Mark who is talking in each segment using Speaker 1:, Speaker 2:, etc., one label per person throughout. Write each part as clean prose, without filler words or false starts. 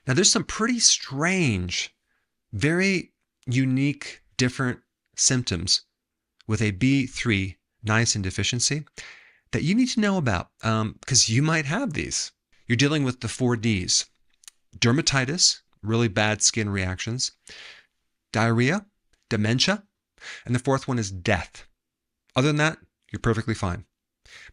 Speaker 1: Now, there's some pretty strange, very unique, different symptoms with a B3 niacin deficiency that you need to know about because you might have these. You're dealing with the 4 Ds: dermatitis, really bad skin reactions, diarrhea, dementia, and the 4th one is death. Other than that, you're perfectly fine.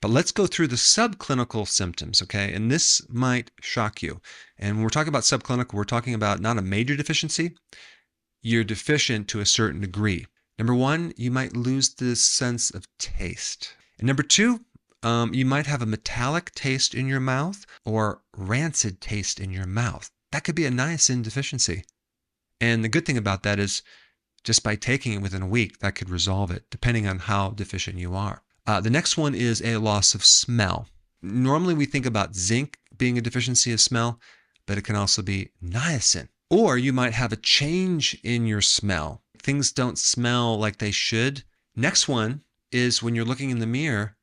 Speaker 1: But let's go through the subclinical symptoms, okay? And this might shock you. And when we're talking about subclinical, we're talking about not a major deficiency. You're deficient to a certain degree. Number 1, you might lose the sense of taste. And number 2, you might have a metallic taste in your mouth or rancid taste in your mouth. That could be a niacin deficiency. And the good thing about that is just by taking it within a week, that could resolve it, depending on how deficient you are. The next one is a loss of smell. Normally we think about zinc being a deficiency of smell, but it can also be niacin. Or you might have a change in your smell. Things don't smell like they should. Next one is when you're looking in the mirror,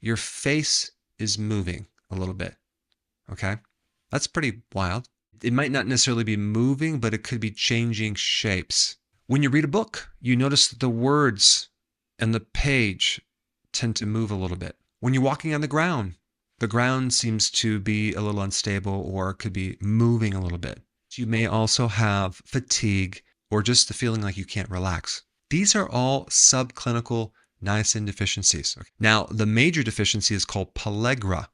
Speaker 1: your face is moving a little bit, okay? That's pretty wild. It might not necessarily be moving, but it could be changing shapes. When you read a book, you notice that the words and the page tend to move a little bit. When you're walking on the ground seems to be a little unstable or could be moving a little bit. You may also have fatigue or just the feeling like you can't relax. These are all subclinical niacin deficiencies. Now, the major deficiency is called pellagra.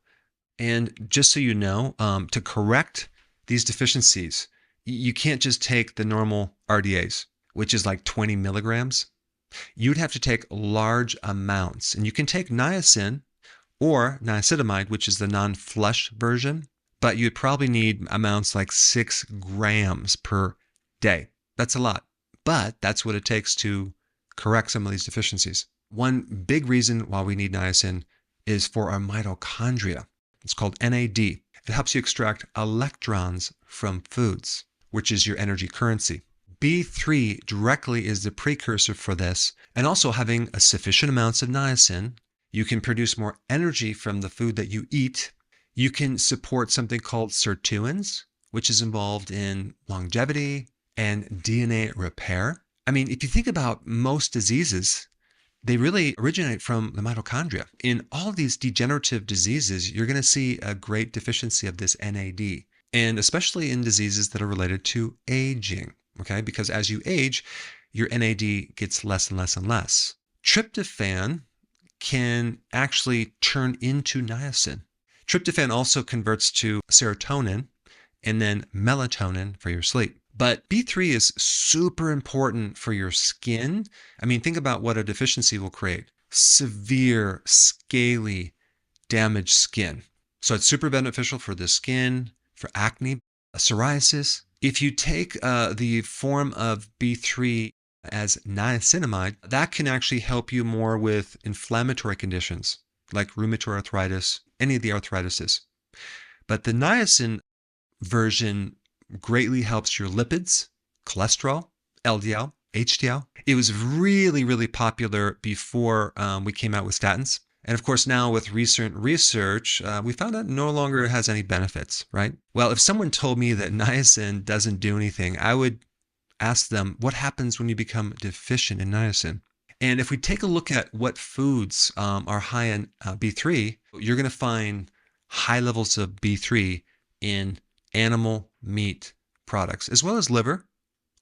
Speaker 1: And just so you know, to correct these deficiencies, you can't just take the normal RDAs, which is like 20 milligrams. You'd have to take large amounts. And you can take niacin or niacinamide, which is the non-flush version, but you'd probably need amounts like 6 grams per day. That's a lot, but that's what it takes to correct some of these deficiencies. One big reason why we need niacin is for our mitochondria. It's called NAD. It helps you extract electrons from foods, which is your energy currency. B3 directly is the precursor for this, and also having a sufficient amounts of niacin, you can produce more energy from the food that you eat. You can support something called Sirtuins, which is involved in longevity and DNA repair. I mean, if you think about most diseases, they really originate from the mitochondria. In all these degenerative diseases, you're going to see a great deficiency of this NAD, and especially in diseases that are related to aging, okay? Because as you age, your NAD gets less and less and less. Tryptophan can actually turn into niacin. Tryptophan also converts to serotonin and then melatonin for your sleep. But B3 is super important for your skin. I mean, think about what a deficiency will create. Severe, scaly, damaged skin. So it's super beneficial for the skin, for acne, psoriasis. If you take the form of B3 as niacinamide, that can actually help you more with inflammatory conditions like rheumatoid arthritis, any of the arthritises. But the niacin version greatly helps your lipids, cholesterol, LDL, HDL. It was really, really popular before we came out with statins. And of course, now with recent research, we found out it no longer has any benefits, right? Well, if someone told me that niacin doesn't do anything, I would ask them, what happens when you become deficient in niacin? And if we take a look at what foods are high in B3, you're going to find high levels of B3 in animal meat products, as well as liver,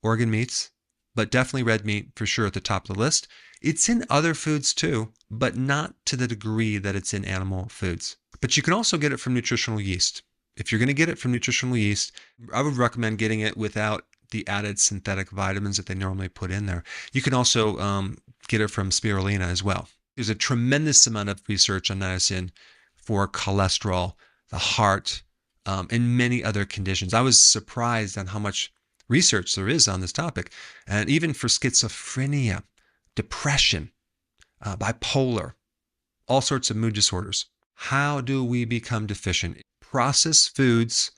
Speaker 1: organ meats, but definitely red meat for sure at the top of the list. It's in other foods too, but not to the degree that it's in animal foods. But you can also get it from nutritional yeast. If you're going to get it from nutritional yeast, I would recommend getting it without the added synthetic vitamins that they normally put in there. You can also get it from spirulina as well. There's a tremendous amount of research on niacin for cholesterol, the heart, and many other conditions. I was surprised on how much research there is on this topic. And even for schizophrenia, depression, bipolar, all sorts of mood disorders. How do we become deficient? Processed foods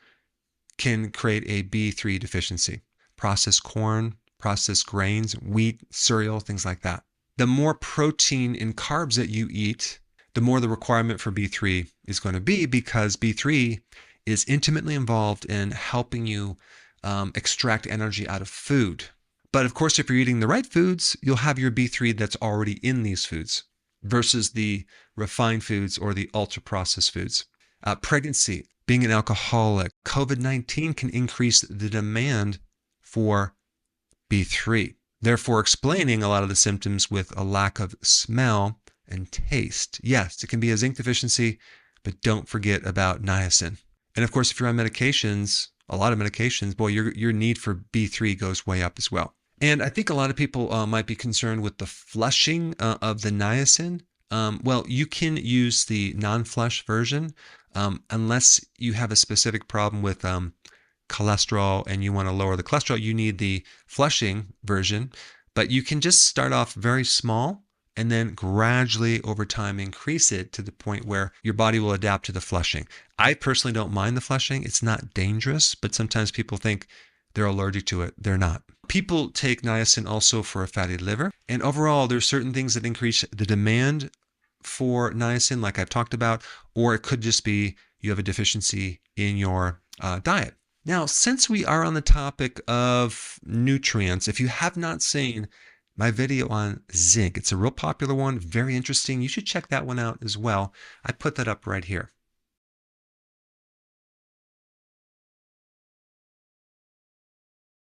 Speaker 1: can create a B3 deficiency. Processed corn, processed grains, wheat, cereal, things like that. The more protein and carbs that you eat, the more the requirement for B3 is going to be, because B3 is intimately involved in helping you extract energy out of food. But of course, if you're eating the right foods, you'll have your B3 that's already in these foods versus the refined foods or the ultra-processed foods. Pregnancy, being an alcoholic, COVID-19 can increase the demand for B3, therefore explaining a lot of the symptoms with a lack of smell and taste. Yes, it can be a zinc deficiency, but don't forget about niacin. And of course, if you're on medications, a lot of medications, boy, your need for B3 goes way up as well. And I think a lot of people might be concerned with the flushing of the niacin. Well, you can use the non-flush version unless you have a specific problem with cholesterol and you want to lower the cholesterol. You need the flushing version, but you can just start off very small and then gradually over time increase it to the point where your body will adapt to the flushing. I personally don't mind the flushing. It's not dangerous, but sometimes people think they're allergic to it. They're not. People take niacin also for a fatty liver. And overall, there's certain things that increase the demand for niacin, like I've talked about, or it could just be you have a deficiency in your diet. Now, since we are on the topic of nutrients, if you have not seen my video on zinc, it's a real popular one, very interesting. You should check that one out as well. I put that up right here.